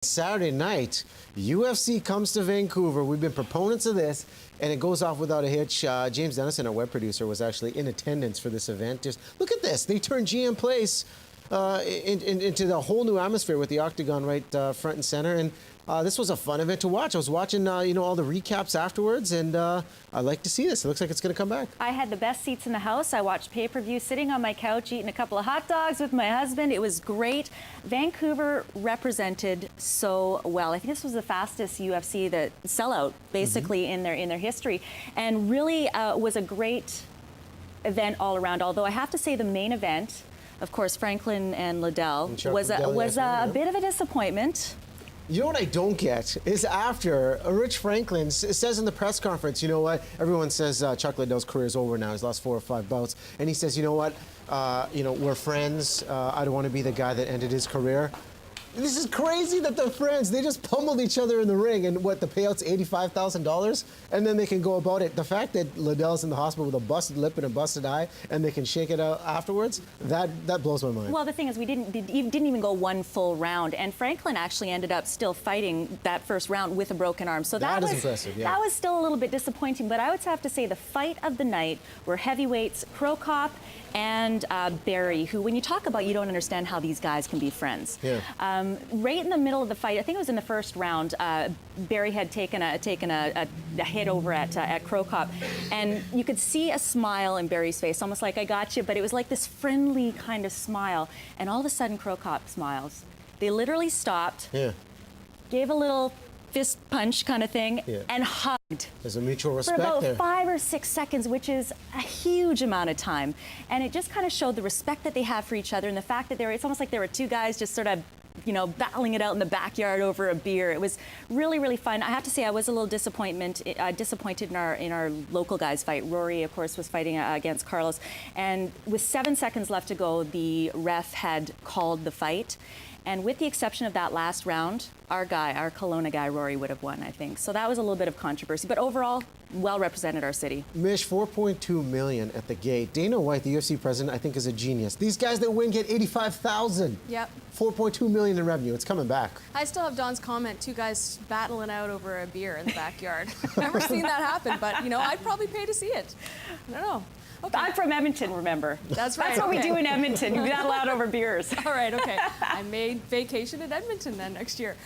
Saturday night, UFC comes to Vancouver. We've been proponents of this, and it goes off without a hitch. James Dennison, our web producer, was actually in attendance for this event. Just look at this. They turned GM Place into the whole new atmosphere with the Octagon right front and center. And this was a fun event to watch. I was watching, all the recaps afterwards, and I like to see this. It looks like it's going to come back. I had the best seats in the house. I watched pay-per-view sitting on my couch eating a couple of hot dogs with my husband. It was great. Vancouver represented so well. I think this was the fastest UFC sellout, basically, in their history, and really was a great event all around. Although I have to say the main event, of course, Franklin and Liddell, was a bit of a disappointment. You know what I don't get is after Rich Franklin says in the press conference, you know what, everyone says Chuck Liddell's career is over now. He's lost 4 or 5 bouts. And he says, you know what, we're friends. I don't want to be the guy that ended his career. This is crazy that they're friends. They just pummeled each other in the ring, and what, the payout's $85,000, and then they can go about it. The fact that Liddell's in the hospital with a busted lip and a busted eye, and they can shake it out afterwards, that blows my mind. Well, the thing is, we didn't even go one full round, and Franklin actually ended up still fighting that first round with a broken arm. So that was impressive. Yeah. That was still a little bit disappointing, but I would have to say the fight of the night were heavyweights Cro-Cop and Barry, who, when you talk about, you don't understand how these guys can be friends. Yeah. Right in the middle of the fight, I think it was in the first round, Barry had taken a hit over at Cro-Cop, and you could see a smile in Barry's face, almost like, I got you, but it was like this friendly kind of smile, and all of a sudden Cro-Cop smiles. They literally stopped, gave a little fist punch kind of thing, and hugged. There's a mutual respect for about there. 5 or 6 seconds, which is a huge amount of time. And it just kind of showed the respect that they have for each other, and the fact that it's almost like there were two guys just sort of, battling it out in the backyard over a beer. It was really, really fun. I have to say, I was a little disappointed in our local guys fight. Rory, of course, was fighting against Carlos, and with 7 seconds left to go, the ref had called the fight. And with the exception of that last round, our Kelowna guy, Rory, would have won, I think. So that was a little bit of controversy. But overall, well represented our city. Mish, $4.2 million at the gate. Dana White, the UFC president, I think is a genius. These guys that win get $85,000. Yep. $4.2 million in revenue. It's coming back. I still have Don's comment, 2 guys battling out over a beer in the backyard. Never seen that happen, but, I'd probably pay to see it. I don't know. Okay. I'm from Edmonton, remember? That's right. That's what we do in Edmonton. We battle out over beers. All right, okay. I may vacation in Edmonton then next year.